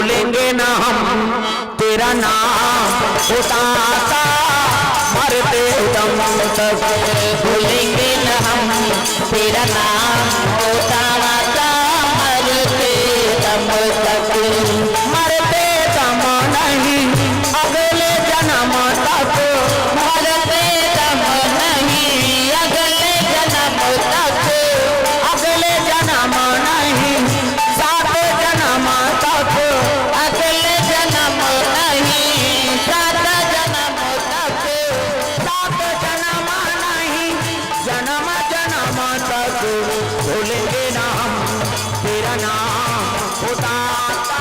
भूलेंगे ना हम तेरा नाम उतारता मरते दम तक, भूलेंगे न हम तेरा नाम उतारता मरते दम तक, मरते दम नहीं अगले जन्म तक, मरते दम नहीं अगले जन्म तक, अगले जन्म नहीं सात जन्म तक, अगले जन्म नहीं सात जन्म तक, सात जन्म नहीं जन्म जन्म तक, भूलेंगे ना हम तेरा नाम उतारता।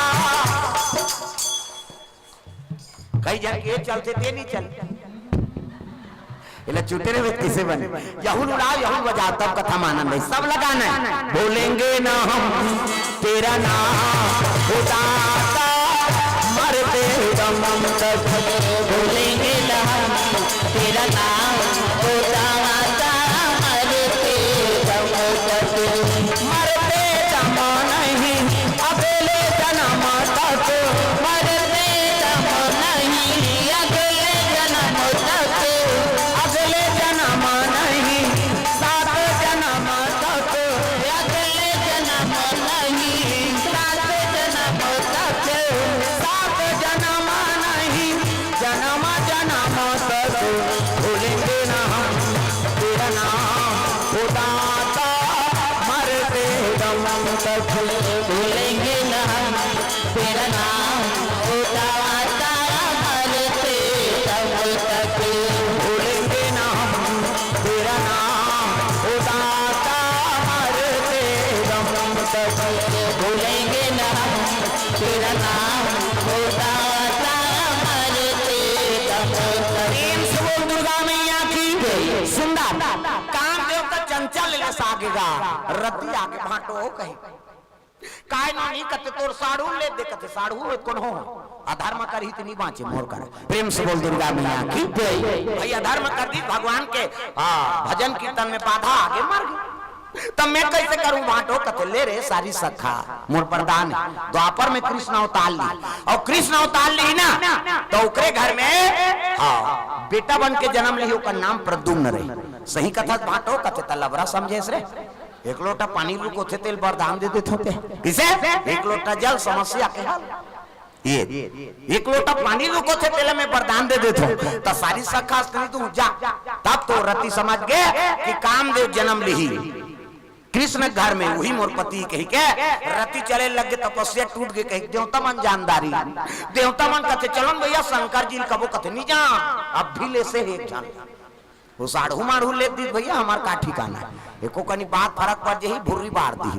कई जन ये चलते थे नहीं चलते चुटेरे में किसे बने यहुन उड़ा यहुन बजा तब कथा मानन नहीं सब लगाना है। भूलेंगे ना हम तेरा नाम उतारता मरते दम तक, भूलेंगे न हम तेरा नाम उतारता मरते दम तक, मरते दम नहीं अगले जन्म तक, मरते दम नहीं अगले जन्म तक, अगले जन्म नहीं सात जन्म तक, अगले जन्म नहीं सात जन्म तक, सात जन्म नहीं जन्म जन्म तक, भूलेंगे ना हम तेरा नाम उतारता मरते दम तक, भूलेंगे न हम तेरा नाम उतारता मरते दम तक, भूलेंगे ना हम तेरा नाम उतारता मरते दम तक, भूलेंगे न हम तेरा नाम उतारता मरते दम तक। प्रेम से बोल दुर्गा मैया की सुंदर कामदेव का चंचल सागेगा रति आगे भाटो हो कहीं काय नहीं कते तोर साड़ू ले दे कते साड़ू हो कौन हो अधर्म कर ही नहीं बाँचे मोर कर। प्रेम से बोल दुर्गा मैया की भाई अधर्म कर दी भगवान के भजन कीर्तन में बाधा आगे मर गई तब मैं कैसे करूं बांटो कते ले रे सारी सखा मोर प्रदान द्वापर में कृष्ण अवतार ली और कृष्ण अवतार ली ना तो ओकरे घर में बेटा बन के जन्म ली ओकर नाम प्रद्युम्न रही। सही कथा बांटो कते तलबरा समझे रे एक लोटा पानी लुको थे तेल वरदान दे देते होते किसे एक लोटा जल समस्या के हल ये एक लोटा पानी लुको थे तेल में वरदान दे देते हो तो सारी सखा स्त्री तू जा तब तो रति समझ गए कि कामदेव जन्म ली कृष्ण घर में वही मोर पति कही के रति चले लगे तपस्या टूट गए कही देवता मन जानदारी देवता मन कहते चलन भैया शंकर जी कबो कथे नहीं जा अब भी ले से एक जान वो साढ़ू माढ़ू ले दी भैया हमार का ठिकाना एको कनी बात फर्क पड़ जाही भुर्री बार दी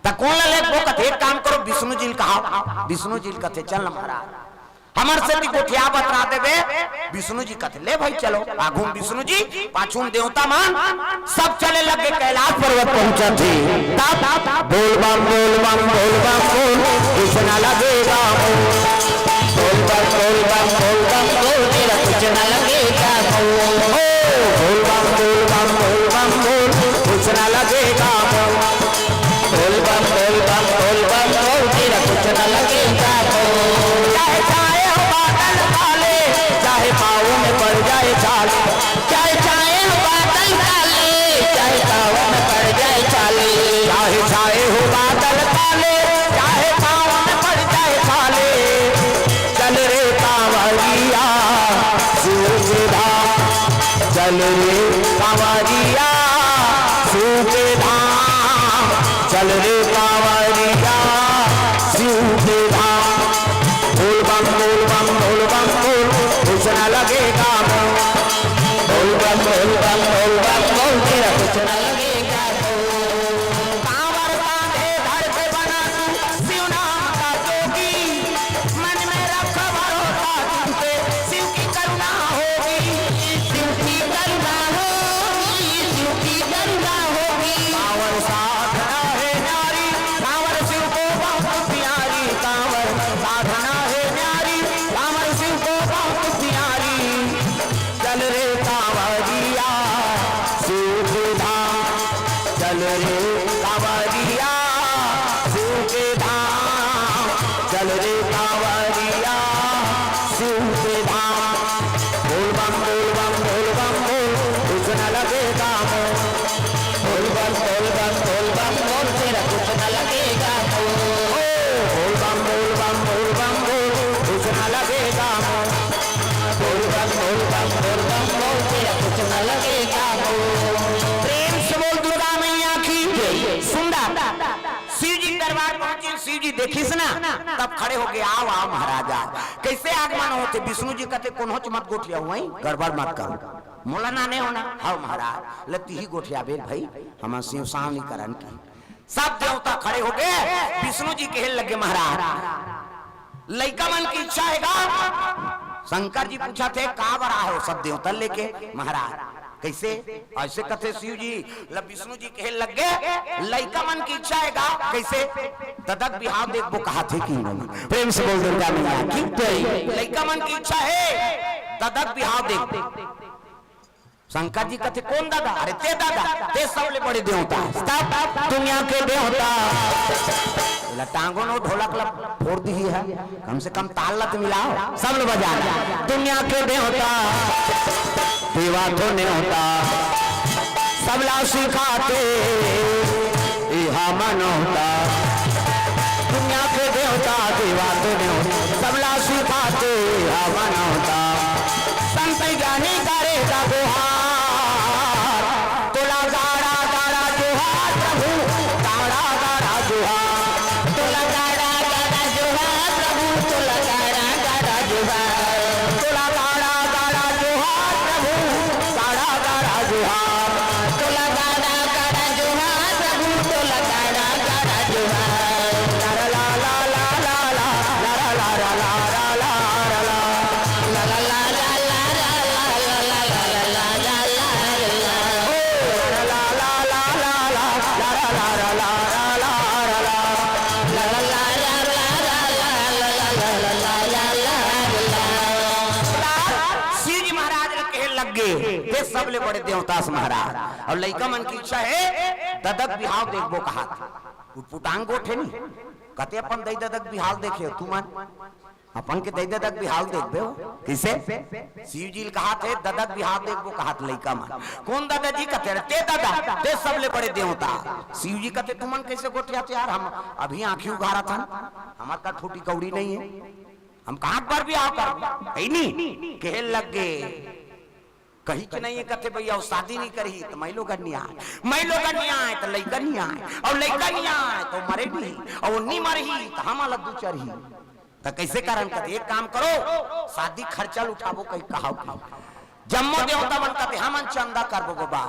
त कौन ले वो कथे एक काम करो विष्णु जी कहा विष्णु जी कथे चल महाराज हमर से भी गोठिया बतरा देवे विष्णु जी कथे ले भाई चलो आगू विष्णु जी पाछू देवता मान सब चले लगे कैलाश पर्वत पहुंचा थे तब बोल बम बोल कुछ ना लगेगा बोल बम बोल तेरा कुछ ना लगेगा बोल बम बोल कुछ ना लगेगा बोल बम तेरा कुछ ना लगेगा चाहे चाहे हो बादल काले चाहे पाँव में पड़ जाए छाल चाहे चाहे हो बादल काले चाहे पाँव में पड़ जाए छाले चाहे चाहे हो बादल काले चाहे पाँव में पड़ जाए छाले चल रे कांवरिया सुविधा चल रे कांवरिया सुविधा चल रे कांवरिया सुविधा बोल बम बोल कुछ ना लगेगा बोल बम तेरा कुछ ना लगेगा कांवर बांधे धड़ पे बना तू शिव नाम का जोगी मन में रख भरोसा तुम पे शिव की करुणा होगी शिव की करुणा होगी शिव की करुणा होगी कांवर साधना है न्यारी कांवर शिव को बहुत प्यारी कांवर साधना है न्यारी कांवर शिव को बहुत प्यारी चल रे कांवरिया शिव के धाम चल रे कांवरिया शिव के धाम चल रे शिव जी देखिस ना तब खड़े हो गए, आओ आओ महाराजा। कैसे आगमन होते? विष्णु जी कहते कोनो मत गोठिया हुआ गड़बड़ मत करो, मोला ना नहीं होना। हाँ महाराज लती ही गोठिया बेर भाई हम शिव सावनी करन की। सब देवता खड़े हो गए, विष्णु जी कहने लगे महाराज लइका मन की इच्छा है का? शंकर जी पूछा थे का बड़ा हो? सब देवता लेके महाराज कैसे ऐसे कथे शिव जी विष्णु जी कहे लग गए लइका मन की इच्छा है गा कैसे? ददक बिहाव देख वो कहा थे कि प्रेम से बोल दुर्गा मैया की लइका मन की इच्छा है ददक बिहाव देख। शंकर जी कहते कौन दादा? अरे ते दादा, ते सबले बड़े देवता दुनिया के देवता। टांगों नो ढोलक फोड़ दी है, कम से कम ताल लत मिलाओ सब लोग बजा। दुनिया के देवता देवा तो नहीं होता, सबला सिखाते मन होता। दुनिया के देवता देवा तो नहीं होता, सबला सिखाते मन होता। संत ज्ञानी करे गुहार, तोला गाड़ा गाड़ा जोहार प्रभु, गाड़ा गाड़ा जोहार, तोला गाड़ा गाड़ा जोहार प्रभु, तोला गाड़ा गाड़ा जोहार, तोला गाड़ा गाड़ा जोहार प्रभु, गाड़ा गाड़ा जोहार, तोला गाड़ा गाड़ा जोहार प्रभु, तोला गाड़ा गाड़ा जोहार। ला ला ला ला ला ला ला ला ला ला ला ला ला ला ला। सबले बड़े देवतास महाराज और लइका मन की इच्छा है ददक बिहाव देखबो कहा पुटांग गोठे नहीं कहते अपन दई ददक बिहाव देखे तू मन अपन के दई ददक बिहाव देखबे कैसे? शिव जी कहा थे ददक बिहाव देखबो कहा लइका मन। कौन दादा जी कहते ते दादा ते सबले बड़े देवता। शिव जी कहते तू मन कैसे गोठिया यार? हम अभी आंखी उघारा था, हमार का फूटी कौड़ी नहीं है, हम कहां पर भी आओ कर नहीं कहे लग गए कहीं के नहीं है। कहते भैया शादी नहीं करी तो मैं लोग नहीं आए, मैं लोग नहीं आए तो लड़का नहीं आए, और लड़का नहीं आए तो मरे नहीं, और वो नहीं मरही तो हम अलग चढ़ी। तो कैसे कारण कहते एक काम करो शादी खर्चा उठाबो कहीं कहा जम्मो देवता मन कहते हम चंदा करबो बाबा,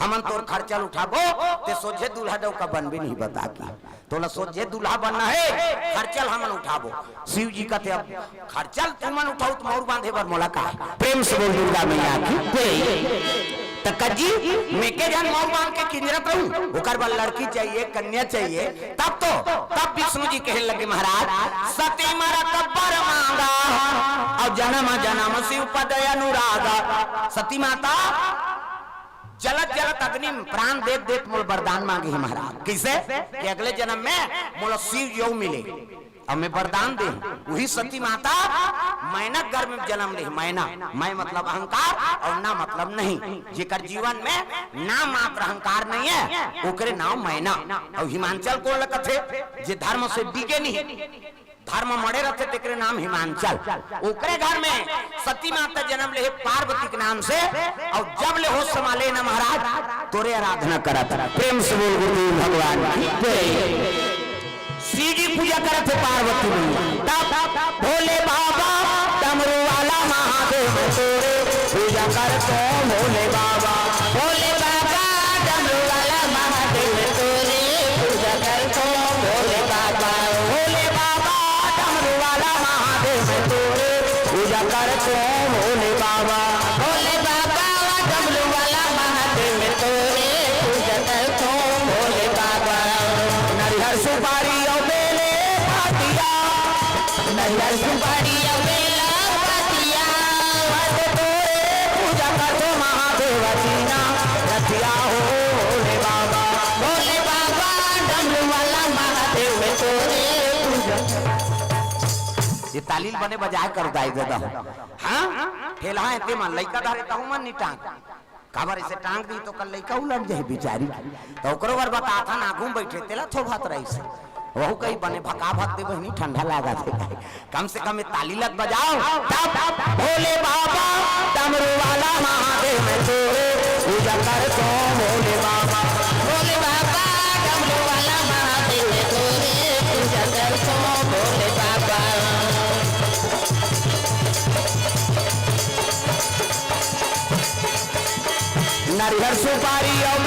हमन तोर खर्चा उठाबो ते सोझे दूल्हा दो का बन भी नहीं बता की तोला सोझे दूल्हा बनना है, खर्चल हमन उठाबो। शिव जी कहते अब खर्चल तुमन उठाओ तो मोर बांधे बर मोला का प्रेम से बोल दुर्गा मैया की। तकजी मैं के जान मोर बांध के किंजरत रहूं, ओकर बाद लड़की चाहिए कन्या चाहिए, तब विष्णु जी कहने लगे महाराज सती मारा कब्बर मांगा और जन्म जन्म शिव पद अनुरागा। सती माता जलत जलत अग्नि प्राण देत देत मोल वरदान मांगे महाराज कैसे कि अगले जन्म में मोला शिव जो मिले और मैं वरदान दे। वही सती माता मैना गर्भ में जन्म ले। मैना मैं मतलब अहंकार और ना मतलब नहीं, जेकर जीवन में ना मात्र अहंकार नहीं है ओकरे नाम मैना। और हिमांचल को लकथे जे धर्म से डिगे नहीं, धर्म मड़े रहते तेरे नाम हिमांचल। ओकरे घर में सती माता जन्म ले पार्वती के नाम से, और जब ले होश संभाले ना महाराज तोरे आराधना करत प्रेम से बोल गुरु भगवान शिव जी पूजा करत पार्वती तब भोले बाबा डमरू वाला महादेव तोरे पूजा करते भोले बाबा, भोले बाबा डमरू वाला महादेव तोरे पूजा करते भोले बाबा, भोले बाबा डमरू वाला महादेव तोरे पूजा करते भोले बाबा, भोले बाबा डमरू वाला महादेव तोरे पूजा करते भोले बाबा। नरिहर सुपारी और बेले पातिया, नरिहर सुपारी और बेला पातिया तोरे पूजा करते महादेव जीना रतिया हो भोले बाबा, भोले बाबा डमरू वाला महादेव तोरे पूजा। ये तालील बने बजाय कर दाई दादा हां ठेला है ते मन लइका धारे ताहू मन नहीं टांग काबर ऐसे टांग दी तो कल लइका उलट जाए बेचारी। तो ओकरो बार बता था ना घूम बैठे तेला थोभात रही से वहू कहीं बने भका भक दे बहनी ठंडा लगा थे कम से कम तालीलत बजाओ तब भोले बाबा डमरू वाला महादेव तोरे पूजा कर तो भोले बाबा, भोले बाबा डमरू वाला महादेव तोरे पूजा नारियल सुपारी और